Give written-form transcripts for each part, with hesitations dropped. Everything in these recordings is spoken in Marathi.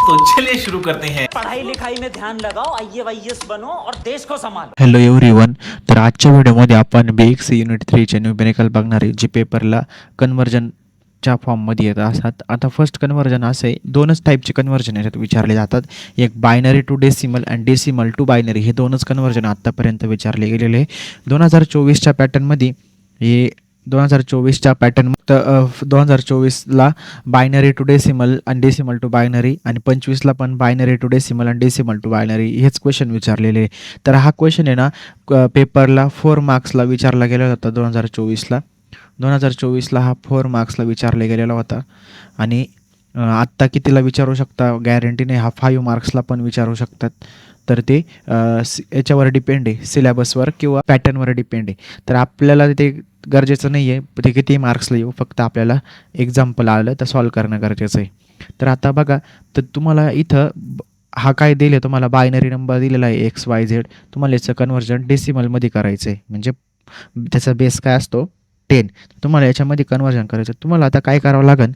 तो चलिए शुरू करते हैं। पढ़ाई लिखाई में ध्यान लगाओ, IAS बनो और देश को संभालो। Hello everyone. तर आजच्या व्हिडिओमध्ये आपण BXC युनिट 3चे न्यूमेरिकल बघणार आहे, जे पेपरला कन्व्हर्जनच्या फॉर्ममध्ये येत असतात. आता फर्स्ट कन्व्हर्जन असे दोनच टाईपचे कन्व्हर्जन याच्यात विचारले जातात. एक बायनरी टू डेसिमल आणि डेसिमल टू बायनरी, हे दोनच कन्व्हर्जन आत्तापर्यंत विचारले गेलेले आहे. 2024च्या पॅटर्नमध्ये हे 2024च्या पॅटर्न 2024ला बायनरी टू डेसिमल आणि डेसिमल टू बायनरी, आणि 25ला पण बायनरी टू डेसिमल आणि डेसिमल टू बायनरी हेच क्वेश्चन विचारलेले आहे. तर हा क्वेश्चन आहे ना पेपरला 4 मार्क्सला विचारला गेला होता. 2024ला हा 4 मार्क्सला विचारला गेलेला होता. आणि आत्ता कितीला विचारू शकता गॅरंटी नाही, हा 5 मार्क्सला पण विचारू शकतात. तर ते याच्यावर डिपेंड आहे, सिलेबसवर किंवा पॅटर्नवर डिपेंड आहे. तर आपल्याला ते गरजेचं नाही आहे ते किती मार्क्सला येऊ, फक्त आपल्याला एक्झाम्पल आलं तर सॉल्व करणं गरजेचं आहे. तर आता बघा, तर तुम्हाला इथं हा काय दिले, तुम्हाला बायनरी नंबर दिलेला आहे XYZ. तुम्हाला याचं कन्व्हर्जन डेसिमलमध्ये करायचं आहे, म्हणजे त्याचा बेस काय असतो 10. तुम्हाला याच्यामध्ये कन्व्हर्जन करायचं. तुम्हाला आता काय करावं लागेल,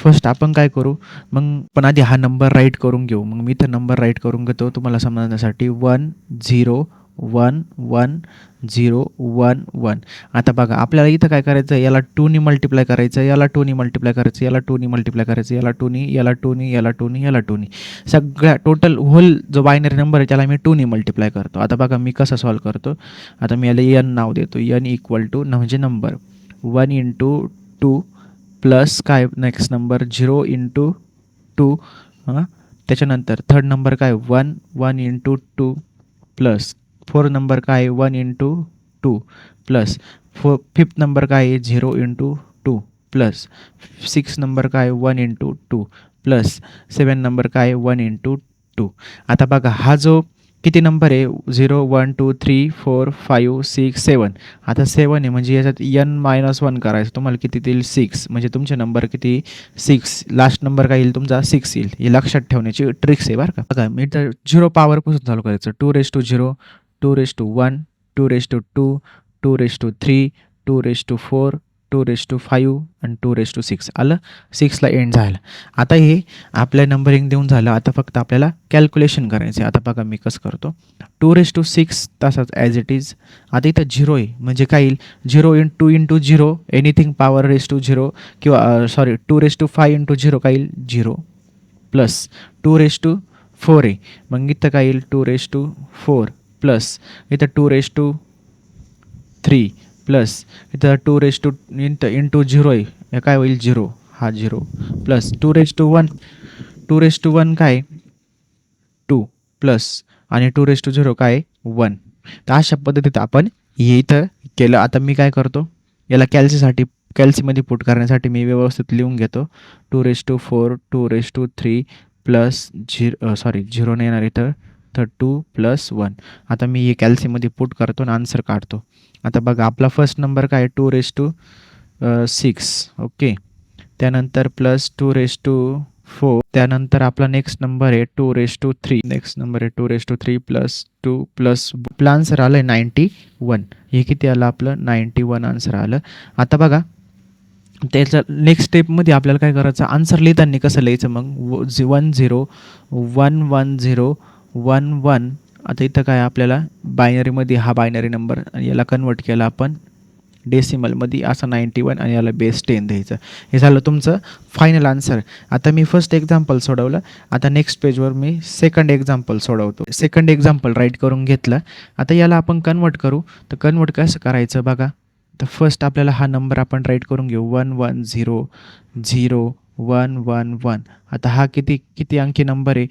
फर्स्ट आपण काय करू, मग पण आधी हा नंबर राईट करून घेऊ. मग मी इथं नंबर राईट करून घेतो तुम्हाला समजण्यासाठी. 1 0 1 1 0 1 1. आता बघा, आपल्याला इथं काय करायचं, याला 2नी मल्टिप्लाय करायचं, याला 2नी मल्टिप्लाय करायचं, याला 2नी मल्टिप्लाय करायचं, याला 2नी, याला 2नी, याला 2नी, याला 2नी. सगळ्या टोटल होल जो बायनरी नंबर आहे त्याला मी 2नी मल्टिप्लाय करतो. आता बघा मी कसं सॉल्व करतो. आता मी याला n नाव देतो. n इक्वल टू म्हणजे नंबर 1 इंटू 2 प्लस काय नेक्स्ट नंबर 0 इंटू 2. त्याच्यानंतर थर्ड नंबर काय 1 1 इंटू 2 प्लस फोर्थ नंबर काय 1 इंटू 2 प्लस फिफ्थ नंबर काय 0 इंटू 2 प्लस 6 नंबर काय 1 इंटू 2 प्लस 7 नंबर काय 1 इंटू 2. आता बघा हा जो किती नंबर आहे 0 1 2 3 4 5 6 7. आता 7 आहे म्हणजे याच्यात n-1 करायचं. तुम्हाला किती देईल 6, म्हणजे तुमचे नंबर किती 6. लास्ट नंबर काय येईल तुमचा 6 येईल. हे लक्षात ठेवण्याची ट्रिक्स आहे बरं का. बघा मी तर 0 पॉवरपासून चालू करायचं. 2^0 2^1 2^2 2^3 2^4 2^5 आणि 2^6 आलं. 6ला एंड झालं. आता हे आपल्या नंबरिंग देऊन झालं. आता फक्त आपल्याला कॅल्क्युलेशन करायचं आहे. आता बघा मी कसं करतो. 2^6 तसाच ॲज इट इज. आता इथं 0 आहे म्हणजे काय येईल 0 into 0 anything power raise to 0 किंवा 2^5 इंटू 0 काय येईल 0 प्लस 2^4 आहे. मग इथं काय येईल 2^4 प्लस इथं 2^3 प्लस इथं 2 इंटू 0 आहे, हे काय होईल 0, हा 0 प्लस 2^1 काय 2 प्लस आणि 2^0 काय 1. तर अशा पद्धतीत आपण हे इथं केलं. आता मी काय करतो, याला कॅल्सीमध्ये पुट करण्यासाठी मी व्यवस्थित लिहून घेतो. 2^4 2^3 प्लस 0 नाही येणार इथं, तर 2 प्लस 1. आता मी हे कॅल्सीमध्ये पुट करतो आणि आन्सर काढतो. आता बघा आपला फर्स्ट नंबर काय 2^6 ओके. त्यानंतर प्लस 2^4. त्यानंतर आपला नेक्स्ट नंबर आहे 2^3. नेक्स्ट नंबर आहे 2^3 प्लस 2 प्लस आपलं आन्सर आलं आहे 91. हे किती आलं आपलं 91 आन्सर आलं. आता बघा त्याच्या नेक्स्ट स्टेपमध्ये आपल्याला काय करायचं, आन्सर लिहिताना कसं लिहायचं मग 1 0 1 1 0 1 1. आता इथं काय आपल्याला बायनरीमध्ये हा बायनरी नंबर आणि याला कन्वर्ट केला आपण डेसिमलमध्ये असा 91 आणि याला बेस 10 द्यायचं. हे झालं तुमचं फायनल आन्सर. आता मी फर्स्ट एक्झाम्पल सोडवलं. आता नेक्स्ट पेजवर मी सेकंड एक्झाम्पल सोडवतो. सेकंड एक्झाम्पल राईट करून घेतलं. आता याला आपण कन्वर्ट करू. तर कन्वर्ट कसं करायचं बघा. तर फर्स्ट आपल्याला हा नंबर आपण राईट करून घेऊ 1 1 0 0 1 1 1. आता हा किती अंकी नंबर आहे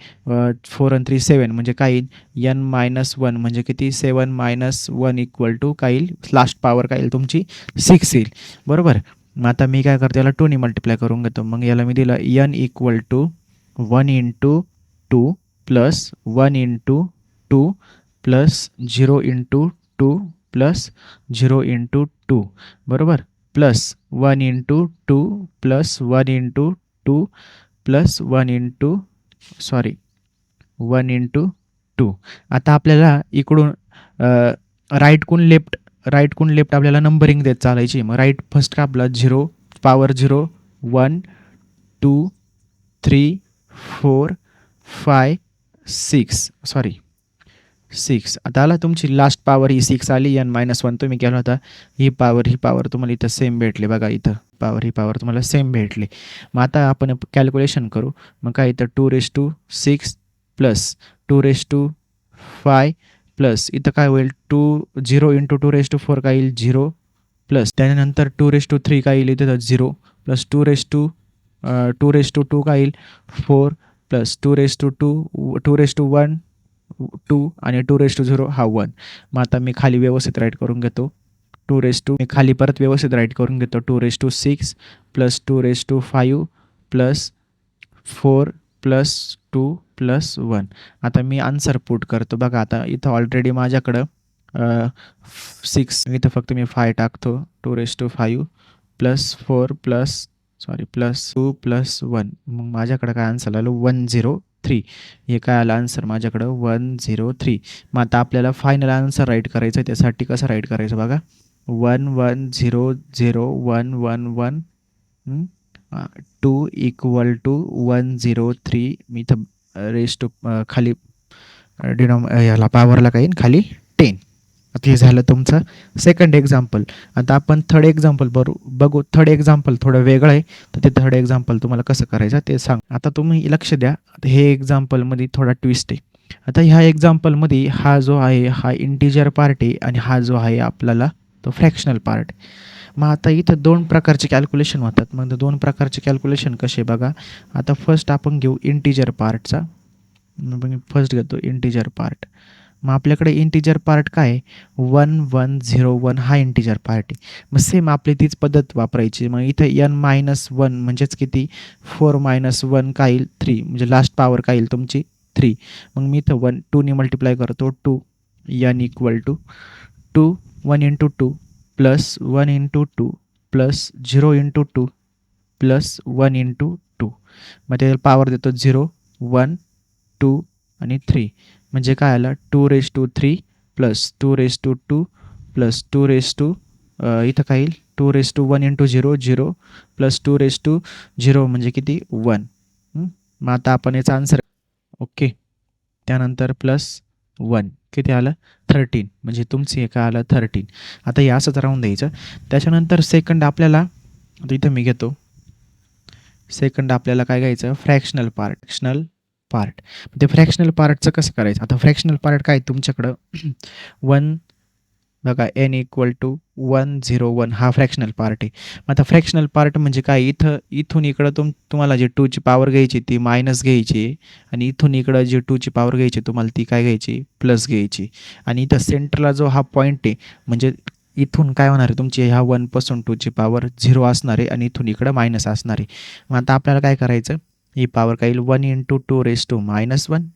4 आणि 3 7 म्हणजे काय येईल n-1 म्हणजे किती 7 - 1 इक्वल टू काय येईल लास्ट पॉवर काय येईल तुमची 6 येईल बरोबर. मग आता मी काय करतो, याला 2नी मल्टिप्लाय करून घेतो. मग याला मी दिलं n equal to 1 into 2 plus 1 into 2 plus 0 into 2 plus 0 into 2 बरोबर, plus 1 into 2 plus 1 into 2 plus 1 into 2. आता आपल्याला इकडून राईटकडून लेफ्ट आपल्याला नंबरिंग देत चालायची. मग राईट फर्स्ट का आपला 0 पॉवर 0 1 2 3 4 5 6 सॉरी 6. आता आला तुमची लास्ट पॉवर ही 6 आली. n-1 तुम्ही केला होता. ही पॉवर तुम्हाला इथं सेम भेटली बघा. इथं ही पॉवर तुम्हाला सेम भेटली. मग आता आपण कॅल्क्युलेशन करू. मग काय इथं 2⁶ प्लस 2⁵ प्लस इथं काय होईल 0 × 2⁴ काय येईल 0 प्लस त्यानंतर 2⁵ काय येईल इथं 0 प्लस 2⁵ काय येईल 4 प्लस 2⁵ 2 आणि 2⁵ हा 1. मग आता मी खाली व्यवस्थित राईट करून घेतो. मी खाली परत व्यवस्थित राईट करून घेतो. 2⁶ प्लस 2⁵ प्लस 4 प्लस 2 प्लस 1. आता मी आन्सर पुट करतो बघा. आता इथं ऑलरेडी माझ्याकडं 6 इथं फक्त मी 5 टाकतो. 2⁵ प्लस 4 प्लस 2 प्लस 1. मग माझ्याकडं काय आन्सर आलं 103. हे काय आलं आन्सर माझ्याकडं 103. मग आता आपल्याला फायनल आन्सर राईट करायचं आहे. त्यासाठी कसं राईट करायचं बघा. 1100111 2 = 103. मी इथं रेस टू खाली याला पॉवरला काय येईल खाली 10. आता हे झालं तुमचं सेकंड एक्झाम्पल. आता आपण थर्ड एक्झाम्पल बघू. थर्ड एक्झाम्पल थोडं वेगळं आहे. तर ते थर्ड एक्झाम्पल तुम्हाला कसं करायचं ते सांग. आता तुम्ही लक्ष द्या. आता हे एक्झाम्पलमध्ये थोडा ट्विस्ट आहे. आता ह्या एक्झाम्पलमध्ये हा जो आहे हा इंटिजर पार्ट आहे आणि हा जो आहे आपल्याला तो फ्रॅक्शनल पार्ट. मग आता इथं 2 प्रकारचे कॅल्क्युलेशन होतात. मग 2 प्रकारचे कॅल्क्युलेशन कसे बघा. आता फर्स्ट आपण घेऊ इंटिजर पार्टचा. मग मी फर्स्ट घेतो इंटिजर पार्ट. मग आपल्याकडे इंटिजर पार्ट काय आहे 1101 हा इंटिजर पार्ट आहे. मग सेम आपली तीच पद्धत वापरायची. मग इथं n-1 म्हणजेच किती 4 - 1 काय येईल 3 म्हणजे लास्ट पॉवर काय येईल तुमची 3. मग मी इथं 2 ने मल्टिप्लाय करतो. 2 n = 2 1 × 2 प्लस 1 × 2 प्लस 0 × 2 प्लस 1 × 2. मग त्याला पॉवर देतो 0 1 2 आणि 3. म्हणजे काय आलं 2⁵ प्लस 2⁵ प्लस 2 इथं काय येईल 2⁵1 × 0 0 प्लस 2⁵0 म्हणजे किती 1. मग आता आपण याचा आन्सर ओके. त्यानंतर प्लस 1 किती आलं 13. म्हणजे तुमचं हे काय आलं 13. आता हे असंच राहून द्यायचं. त्याच्यानंतर सेकंड आपल्याला इथं मी घेतो. सेकंड आपल्याला काय घ्यायचं फ्रॅक्शनल पार्ट. ते फ्रॅक्शनल पार्टचं कसं करायचं. आता फ्रॅक्शनल पार्ट काय तुमच्याकडं 1 बघा n = 101 हा फ्रॅक्शनल पार्ट आहे. आता फ्रॅक्शनल पार्ट म्हणजे काय इथून इकडं तुम्हाला जे 2ची पॉवर घ्यायची ती मायनस घ्यायची आणि इथून इकडं जे 2ची पॉवर घ्यायची तुम्हाला ती काय घ्यायची प्लस घ्यायची. आणि इथं सेंटरला जो हा पॉईंट आहे म्हणजे इथून काय होणार आहे तुमची ह्या 1 पासून 2ची पॉवर 0 असणार आहे आणि इथून इकडं मायनस असणार आहे. मग आता आपल्याला काय करायचं ही पॉवर काय येईल 1 × 2⁻1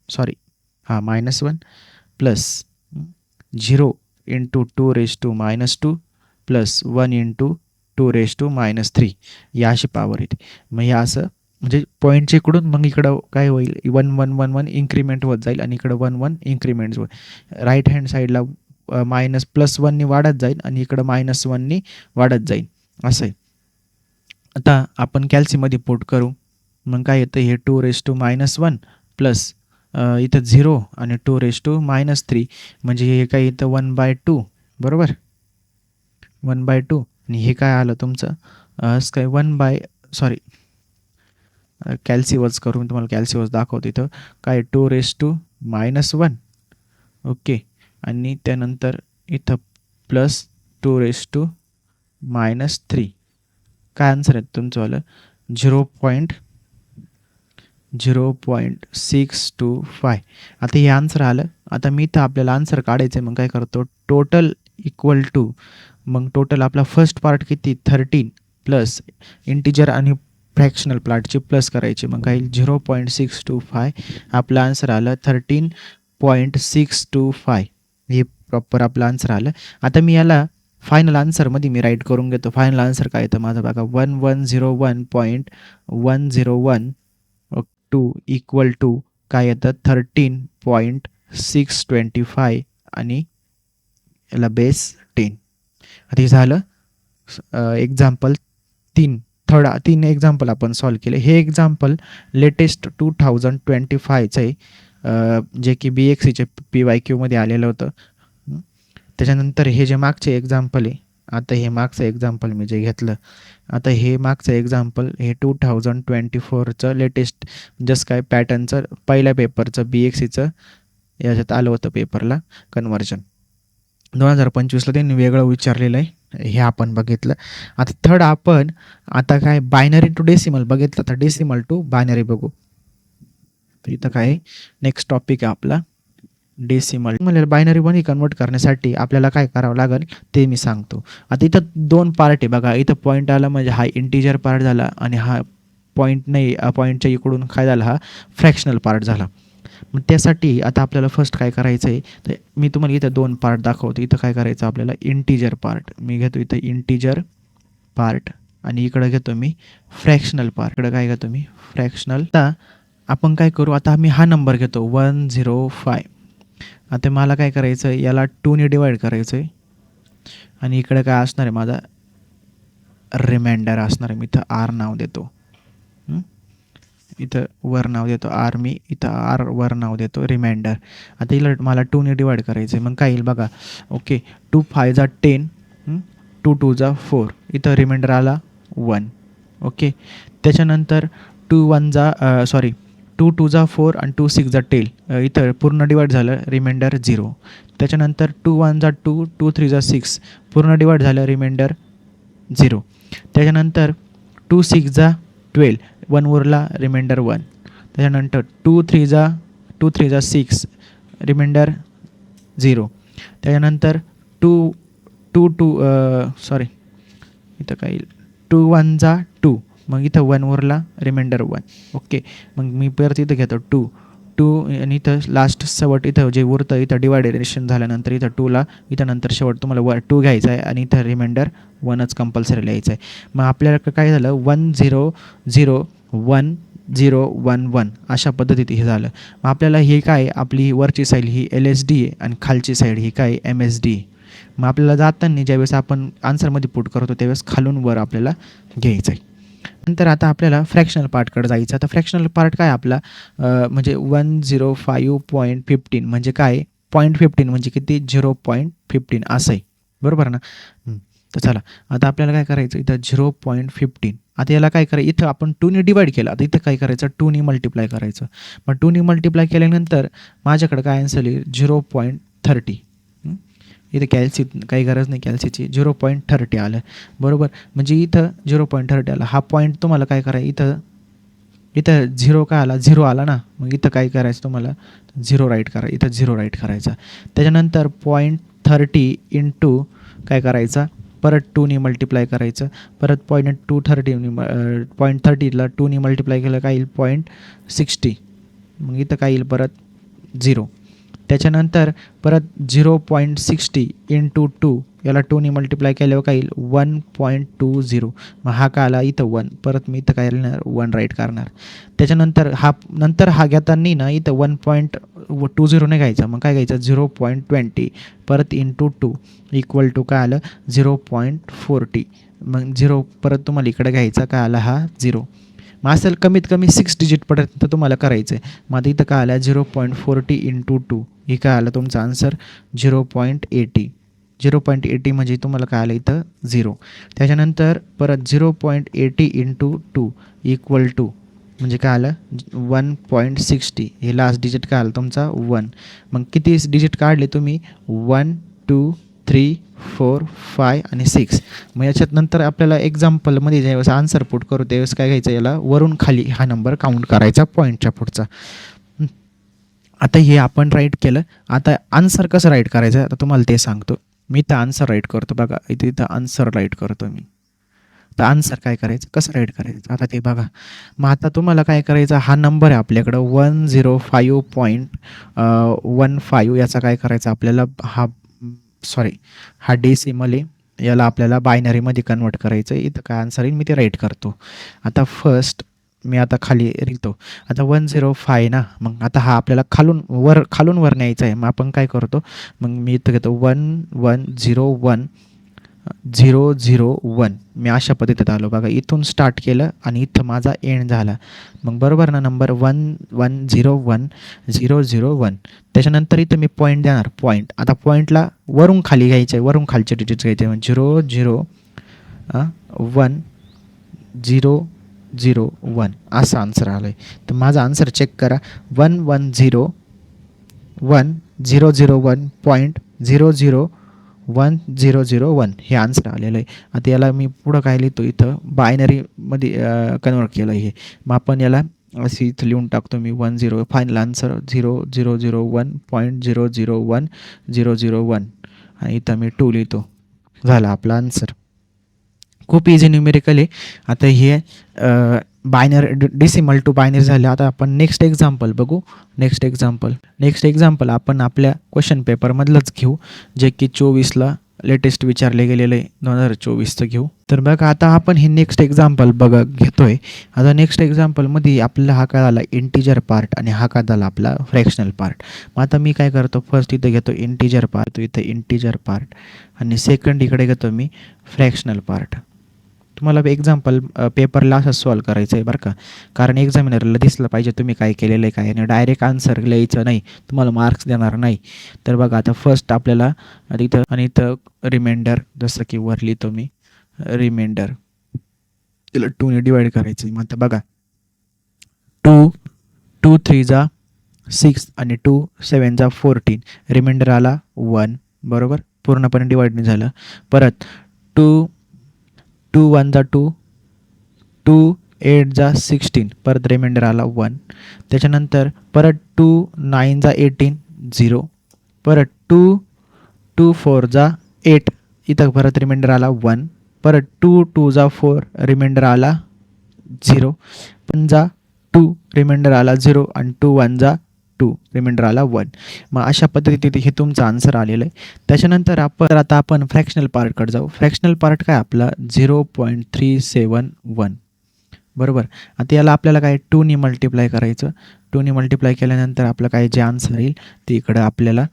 -1 प्लस 0 × 2⁻2 प्लस 1 × 2⁻3 या अशी पॉवर येते. मग हे असं म्हणजे पॉईंटच्या इकडून मग इकडं काय होईल 1 1 1 1 इन्क्रीमेंट होत जाईल आणि इकडं 1 1 इन्क्रीमेंट होईल. राईट हँड साईडला +1 वाढत जाईल आणि इकडं -1 वाढत जाईल असं आहे. आता आपण कॅल्सीमध्ये पुट करू. मग काय येतं हे 2⁻1 प्लस इथं 0 आणि 2⁻3 म्हणजे हे काय इथं 1/2 बरोबर 1/2 आणि हे काय आलं तुमचं काय कॅल्सीवज करून तुम्हाला कॅल्सीवज दाखवतो. इथं काय 2⁻1 ओके आणि त्यानंतर इथं प्लस 2⁻3 काय आन्सर आहे तुमचंवालं 0.625. आता हे आन्सर आलं. आता मी इथं आपल्याला आन्सर काढायचं आहे. मग काय करतो टोटल = मग टोटल आपला फर्स्ट पार्ट किती 13 प्लस इंटिजर आणि फ्रॅक्शनल पार्टची प्लस करायची. मग काय 0.625 आपलं आन्सर आलं 13.625. हे प्रॉपर आपलं आन्सर आलं. आता मी याला फायनल आन्सरमध्ये मी राईट करून घेतो. फायनल आन्सर काय येतं माझं बघा 1101.101 2 = काय येतं 13.625 आणि याला बेस 10. आता हे झालं एक्झाम्पल 3 तीन एक्झाम्पल आपण सॉल्व केले. हे एक्झाम्पल लेटेस्ट 2025चं आहे, जे की BXCचे PYQमध्ये आलेलं होतं. त्याच्यानंतर हे जे मागचे एक्झाम्पल आहे, आता हे मागचं एक्झाम्पल मी जे घेतलं, आता हे मागचं एक्झाम्पल हे 2024चं लेटेस्ट जसं काय पॅटर्नचं पहिल्या पेपरचं BXCचं याच्यात आलं होतं पेपरला कन्व्हर्जन. 2025ला त्यांनी वेगळं विचारलेलं आहे, हे आपण बघितलं. आता थर्ड आपण आता काय बायनरी टू डेसिमल बघितलं, तर डेसिमल टू बायनरी बघू. तर इथं काय नेक्स्ट टॉपिक आहे आपला डेसिमल. म्हणजे बायनरीमध्ये कन्वर्ट करण्यासाठी आपल्याला काय करावं लागेल ते मी सांगतो. आता इथं 2 पार्ट आहे बघा. इथं पॉईंट आला म्हणजे हा इंटिजर पार्ट झाला आणि हा पॉईंट नाही, पॉईंटच्या इकडून काय झाला, हा फ्रॅक्शनल पार्ट झाला. मग त्यासाठी आता आपल्याला फर्स्ट काय करायचं आहे, तर मी तुम्हाला इथं 2 पार्ट दाखवतो. इथं काय करायचं आपल्याला, इंटिजर पार्ट मी घेतो इथं इंटिजर पार्ट आणि इकडं घेतो मी फ्रॅक्शनल पार्ट. इकडं काय घेतो मी फ्रॅक्शनल. आता आपण काय करू, आता मी हा नंबर घेतो 105. आता मला काय करायचं आहे, याला 2ने डिवाईड करायचं आहे आणि इकडे काय असणार आहे माझा रिमाइंडर असणार आहे. मी इथं R नाव देतो, इथं वर नाव देतो R, मी इथं R वर नाव देतो रिमाइंडर. आता इला मला 2ने डिवाईड करायचं आहे. मग काय येईल बघा, ओके 2 5 जा 10, 2 2 जा 4, इथं रिमाइंडर आला 1. ओके, त्याच्यानंतर 2 1 जा 2 2 जा 4 आणि 2 6 जा 10, इथं पूर्ण डिवाईड झालं रिमाइंडर 0. त्याच्यानंतर 2 1 जा 2, 2 3 जा 6, पूर्ण डिवाईड झालं रिमाइंडर 0. त्याच्यानंतर 2 6 जा 12, 1 उरला रिमाइंडर 1. त्याच्यानंतर 2 3 जा 6, रिमाइंडर 0. त्याच्यानंतर 2 2 2 इथं काय येईल 2 1 जा 2, मग इथं 1 उरला रिमाइंडर 1. ओके, मग मी परत इथं घेतो 2 आणि इथं लास्ट शेवट इथं जे उरतं इथं डिवायडेशन झाल्यानंतर इथं 2ला इथं नंतर शेवट तुम्हाला 2 घ्यायचा आहे आणि इथं रिमाइंडर 1च कंपल्सरी लिहायचं आहे. मग आपल्याला काय झालं 1 0 0 1 0 1 1 अशा पद्धतीत हे झालं. मग आपल्याला हे काय, आपली वरची साईड ही LSD आहे आणि खालची साईड ही काय MSD आहे. मग आपल्याला जाताना ज्यावेळेस आपण आन्सरमध्ये पुट करतो त्यावेळेस खालून वर आपल्याला घ्यायचं आहे. नंतर आता आपल्याला फ्रॅक्शनल पार्टकडे जायचं. आता फ्रॅक्शनल पार्ट काय आपला, म्हणजे 105.15 म्हणजे काय, 0.15 म्हणजे किती 0.15 असं आहे, बरोबर ना. तर चला आता आपल्याला काय करायचं, इथं 0.15. आता याला काय करायचं, इथं आपण 2ने डिवाईड केलं. आता इथं काय करायचं 2ने मल्टिप्लाय करायचं. मग 2ने मल्टिप्लाय केल्यानंतर माझ्याकडे काय आन्सर येईल 0.30. इथं कॅल्सी काही गरज नाही कॅल्सीची, 0.30 आलं, बरोबर. म्हणजे इथं 0.30 आलं. हा पॉईंट तुम्हाला काय करायचं, इथं 0 काय आला 0 आला ना, मग इथं काय करायचं तुम्हाला 0 राईट करा, इथं 0 राईट करायचा. त्याच्यानंतर 0.30 इंटू काय करायचा, परत 2ने मल्टिप्लाय करायचं. परत 0.30ला 2ने मल्टिप्लाय केलं काय येईल 0.60, मग इथं काय येईल परत 0. त्याच्यानंतर परत 0.60 इंटू 2 याला 2ने मल्टिप्लाय केल्यावर काय येईल 1.20. मग हा काय आला इथं 1, परत मी इथं काय लिहिणार 1 राईट करणार. त्याच्यानंतर हा घेताना ना इथं 1.20 नाही घ्यायचा, मग काय घ्यायचं 0.20 परत इंटू 2 इक्वल टू काय आलं 0.40. मग 0 परत तुम्हाला इकडे घ्यायचा, काय आला हा 0. मग असेल कमीत कमी 6 डिजिटपर्यंत तुम्हाला करायचं आहे. मग आता इथं काय आलं 0.40 इंटू 2, हे काय आलं तुमचा आन्सर 0.80. 0.80 म्हणजे तुम्हाला काय आलं इथं 0. त्याच्यानंतर परत 0.80 इंटू 2 इक्वल टू म्हणजे काय आलं 1.60. हे लास्ट डिजिट काय आलं तुमचा 1. मग किती डिजिट काढले तुम्ही 1 2 3 4 5 आणि 6. मग याच्यात नंतर आपल्याला एक्झाम्पलमध्ये ज्यावेळेस आन्सर पुट करू त्यावेळेस काय घ्यायचं, याला वरून खाली हा नंबर काउंट करायचा पॉईंटच्या पुढचा. आता हे आपण राईट केलं. आता आन्सर कसं राईट करायचं आता तुम्हाला ते सांगतो. मी तर आन्सर राईट करतो बघा, इथं आन्सर राईट करतो मी. तर आन्सर काय करायचं, कसं राईट करायचं आता ते बघा. मग आता तुम्हाला काय करायचं, हा नंबर आहे आपल्याकडं 105.15 याचा काय करायचं आपल्याला, हा डेसिमल आहे, याला आपल्याला बायनरीमध्ये कन्वर्ट करायचं आहे. इथं काय आन्सर येईल मी ते राईट करतो. आता फर्स्ट मी आता खाली लिहितो. आता 105 ना, मग आता हा आपल्याला खालून वर न्यायचा आहे. मग आपण काय करतो, मग मी इथं घेतो 1101 001 मी अशा पद्धतीत आलो बघा. इथून स्टार्ट केलं आणि इथं माझा एंड झाला. मग बरोबर ना, नंबर 1101 त्याच्यानंतर इथं मी पॉईंट देणार. पॉईंट आता पॉईंटला वरून खाली घ्यायचं आहे, वरून खालचे डिजिट्स घ्यायचे म्हणजे 001 असा आन्सर आला आहे. तर माझा आन्सर चेक करा. 1101.001 हे आन्सर आलेलं आहे. आता याला मी पुढं काय लिहितो, इथं बायनरीमध्ये कन्वर्ट केलं हे. मग आपण याला अशी इथं लिहून टाकतो मी 10 फायनल आन्सर 0001.001001 आणि इथं मी 2 लिहितो. झाला आपला आन्सर. खूप इझी न्यूमेरिकल आहे. आता हे डेसिमल टू बायनरी झाले. आता आपण नेक्स्ट एक्झाम्पल बघू. नेक्स्ट एक्झाम्पल आपण आपल्या क्वेश्चन पेपरमधलंच घेऊ, जे की 24ला लेटेस्ट विचारले गेलेलं आहे, 2024चं घेऊ. तर बघा आता आपण हे नेक्स्ट एक्झाम्पल घेतोय. आता नेक्स्ट एक्झाम्पलमध्ये आपल्याला हा काय आला इंटिजर पार्ट आणि हा काय झाला आपला फ्रॅक्शनल पार्ट. मग आता मी काय करतो, फर्स्ट इथं घेतो इंटिजर पार्ट आणि सेकंड इकडे घेतो मी फ्रॅक्शनल पार्ट. तुम्हाला एक्झाम्पल पेपरला असं सॉल्व करायचं आहे बरं का, कारण एक्झामिनरला दिसलं पाहिजे तुम्ही काय केलेलं आहे काय, आणि डायरेक्ट आन्सर लिहायचं नाही, तुम्हाला मार्क्स देणार नाही. तर बघा आता फर्स्ट आपल्याला इथं रिमाइंडर, जसं की वर लिहितो मी रिमाइंडर, तिला 2ने डिवाईड करायचं. मग आता बघा 2 3 6 आणि 2 7 14, रिमाइंडर आला 1 बरोबर, पूर्णपणे डिवाईड नाही झालं. परत 2 1 2, 2 8 16, परत रिमाइंडर आला 1. त्याच्यानंतर परत 2 9 18 0, परत 2 4 8, इथं परत रिमाइंडर आला 1. परत 2 2 4, रिमाइंडर आला 0. 5 2, रिमाइंडर आला 0 आणि 2 1 2, रिमाइंडर आला 1. मग अशा पद्धतीने हे तुमचं आन्सर आलेलं आहे. त्याच्यानंतर आता आपण फ्रॅक्शनल पार्टकडे जाऊ. फ्रॅक्शनल पार्ट काय आपला 0.371 बरोबर. आता याला आपल्याला काय 2ने मल्टिप्लाय करायचं. 2ने मल्टिप्लाय केल्यानंतर आपलं काय जे आन्सर येईल ते इकडं आपल्याला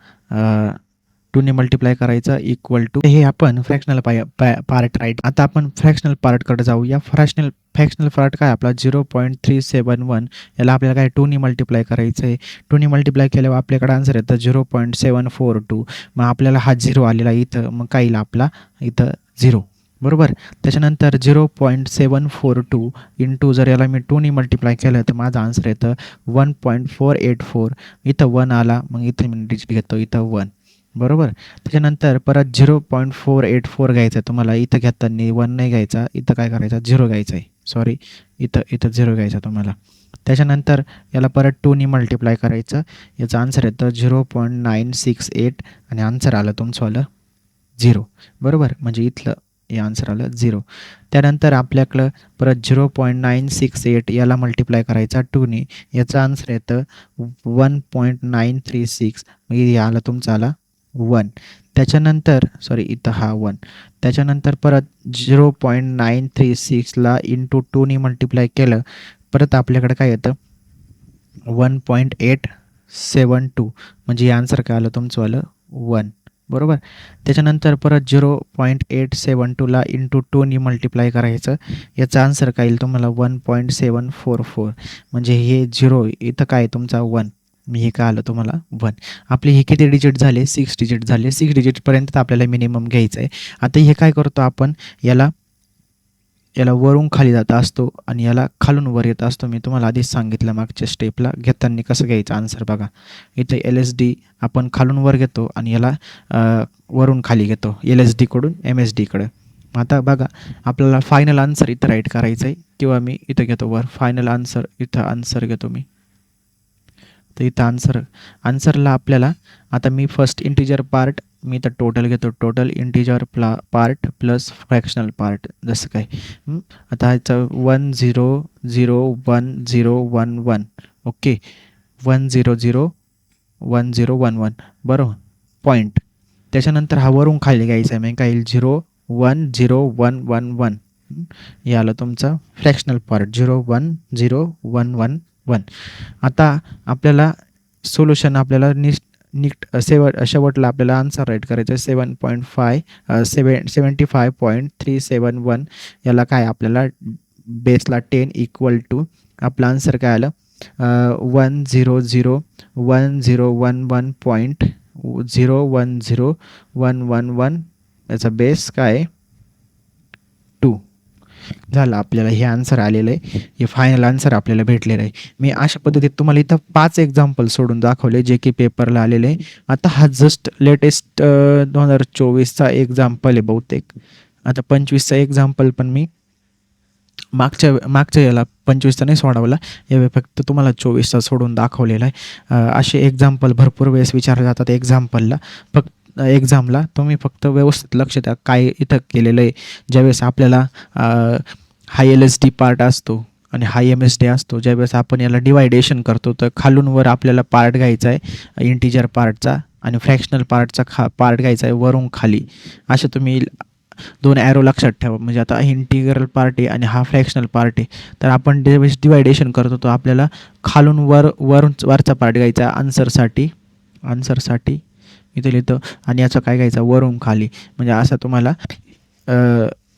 2ने मल्टिप्लाय करायचं इक्वल टू, हे आपण फ्रॅक्शनल पार्ट राईट. आता आपण फ्रॅक्शनल पार्टकडे जाऊ. या फ्रॅक्शनल पार्ट काय आपला 0.371, याला आपल्याला काय 2ने मल्टिप्लाय करायचं आहे. 2ने मल्टिप्लाय केल्यावर आपल्याकडे आन्सर येतं 0.742. मग आपल्याला हा 0 आलेला इथं, मग काय येईल आपला इथं 0 बरोबर. त्याच्यानंतर 0.742 इंटू जर याला मी 2ने मल्टिप्लाय केलं तर माझं आन्सर येतं 1.484. इथं 1 आला, मग इथं मी डिजिट घेतो इथं 1 बरोबर. त्याच्यानंतर परत 0.484 घ्यायचं आहे तुम्हाला. इथं घेताना 1 नाही घ्यायचा, इथं काय करायचं 0 घ्यायचं आहे, सॉरी इथं 0 घ्यायचा तुम्हाला. त्याच्यानंतर याला परत 2ने मल्टिप्लाय करायचं. याचं आन्सर येतं 0.968 आणि आन्सर आलं तुमचं आलं 0 बरोबर, म्हणजे इथलं हे आन्सर आलं 0. त्यानंतर आपल्याकडं परत 0.968 याला मल्टिप्लाय करायचा 2ने, याचं आन्सर येतं 1.936, मग हे आलं तुमचं आला 1. त्याच्यानंतर सॉरी इथं हा 1. त्याच्यानंतर परत 0.936ला इंटू 2ने मल्टिप्लाय केलं, परत आपल्याकडे काय येतं 1.872, म्हणजे हे आन्सर काय आलं तुमचं आलं 1 बरोबर. त्याच्यानंतर परत 0.872ला इंटू 2ने मल्टिप्लाय करायचं. याचं आन्सर काय येईल तुम्हाला 1.744, म्हणजे हे 0 इथं काय तुमचा 1, हे काय आलं तुम्हाला 1. आपले हे किती डिजिट झाले 6 डिजिट झाले. 6 डिजिटपर्यंत आपल्याला मिनिमम घ्यायचं आहे. आता हे काय करतो आपण, याला वरून खाली जात असतो आणि याला खालून वर येत असतो. मी तुम्हाला आधीच सांगितलं मागच्या स्टेपला घेताना कसं घ्यायचं आन्सर बघा. इथे LSD आपण खालून वर घेतो आणि याला वरून खाली घेतो, LSDकडून MSDकडं. आता बघा आपल्याला फायनल आन्सर इथं राईट करायचं आहे, किंवा मी इथं घेतो वर फायनल आन्सर, इथं आन्सर घेतो मी. तर इथं आन्सरला आपल्याला आता मी फर्स्ट इंटिजर पार्ट मी तर टोटल घेतो, total integer part plus fractional part, जसं काय आता ह्याचं 1001011 ओके 1001011 बरोबर पॉईंट. त्याच्यानंतर हा वरून खाली घ्यायचा आहे, मग काय येईल 0.10111 हे आलं तुमचा फ्रॅक्शनल पार्ट 0.10111. आता आपल्याला सोल्युशन आपल्याला शेवटला आपल्याला आन्सर राईट करायचं आहे 75.371. याला काय आपल्याला बेसला 10 इक्वल टू आपलं आन्सर काय आलं 1001011.010111. याचा बेस काय आहे 2 झालं. आपल्याला हे आन्सर आलेलं आहे, हे फायनल आन्सर आपल्याला भेटलेलं आहे. मी अशा पद्धतीत तुम्हाला इथं 5 एक्झाम्पल सोडून दाखवले जे की पेपरला आलेले आहे. आता हा जस्ट लेटेस्ट 2024चा एक्झाम्पल आहे बहुतेक. आता 25चा एक्झाम्पल पण मी मागच्या याला 25चा नाही सोडवला, या फक्त तुम्हाला 24चा सोडून दाखवलेला आहे. असे एक्झाम्पल भरपूर वेळेस विचारले जातात एक्झामला. तुम्ही फक्त व्यवस्थित लक्ष द्या काय इथं केलेलं आहे. ज्यावेळेस आपल्याला हाय LSD पार्ट असतो आणि हाय MSD असतो, ज्यावेळेस आपण याला डिवायडेशन करतो तर खालून वर आपल्याला पार्ट घ्यायचा आहे इंटिजर पार्टचा आणि फ्रॅक्शनल पार्टचा पार्ट घ्यायचा आहे वरून खाली. असे तुम्ही 2 ॲरो लक्षात ठेवा. म्हणजे आता इंटिग्रल पार्ट आहे आणि हा फ्रॅक्शनल पार्ट आहे, तर आपण ज्यावेळेस डिवायडेशन करतो तो आपल्याला खालून वरचा पार्ट घ्यायचा आन्सरसाठी इथे लिहितो आणि याचं काय घ्यायचं वरून खाली. म्हणजे असं तुम्हाला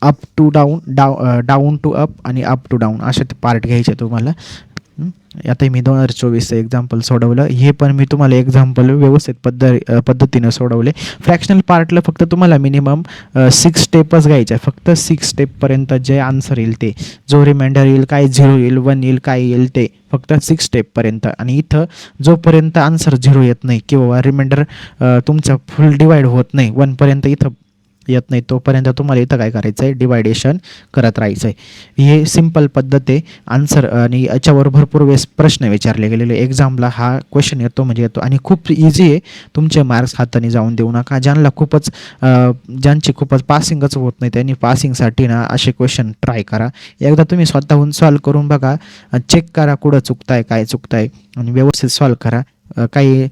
up to down to up आणि अप टू डाऊन असे पार्ट घ्यायचे तुम्हाला. आता मी 2024चं एक्झाम्पल सोडवलं. हे पण मी तुम्हाला एक्झाम्पल व्यवस्थित पद्धतीनं सोडवले. फ्रॅक्शनल पार्टला फक्त तुम्हाला मिनिमम 6 स्टेपच घ्यायच्या आहे. फक्त 6 स्टेपपर्यंत जे आन्सर येईल ते, जो रिमाइंडर येईल, काय 0 येईल, 1 येईल, काय येईल ते फक्त 6 स्टेपपर्यंत. आणि इथं जोपर्यंत आन्सर 0 येत नाही किंवा रिमाइंडर तुमचं फुल डिवाइड होत नाही 1पर्यंत इथं येत नाही, तोपर्यंत तुम्हाला इथं काय करायचं आहे डिवायडेशन करत राहायचं आहे. हे सिंपल पद्धत आहे आन्सर. आणि याच्यावर भरपूर वेळेस प्रश्न विचारले गेलेले. एक्झामला हा क्वेश्चन येतो म्हणजे येतो आणि खूप इझी आहे. तुमचे मार्क्स हाताने जाऊन देऊ नका. ज्यांची खूपच पासिंगच होत नाही त्यांनी पासिंगसाठी ना असे क्वेश्चन ट्राय करा. एकदा तुम्ही स्वतःहून सॉल्व करून बघा, चेक करा कुठं चुकताय काय चुकताय आणि व्यवस्थित सॉल्व करा. काही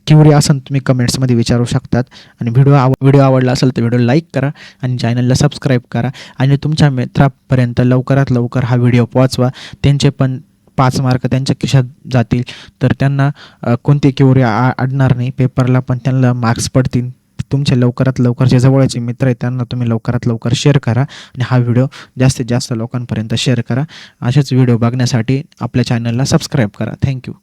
क्युरी असेल तुम्ही कमेंट्समध्ये विचारू शकतात. आणि व्हिडिओ आवडला असेल तर व्हिडिओ लाईक करा आणि चॅनलला सबस्क्राईब करा आणि तुमच्या मित्रापर्यंत लवकरात लवकर हा व्हिडिओ पोहोचवा. त्यांचे पण 5 मार्क त्यांच्या खिशात जातील, तर त्यांना कोणती क्युरी अडणार नाही पेपरला, पण त्यांना मार्क्स पडतील. तुमचे लवकरात लवकर जे जवळचे मित्र आहेत त्यांना तुम्ही लवकरात लवकर शेअर करा आणि हा व्हिडिओ जास्तीत जास्त लोकांपर्यंत शेअर करा. असेच व्हिडिओ बघण्यासाठी आपल्या चॅनलला सबस्क्राईब करा. थँक्यू.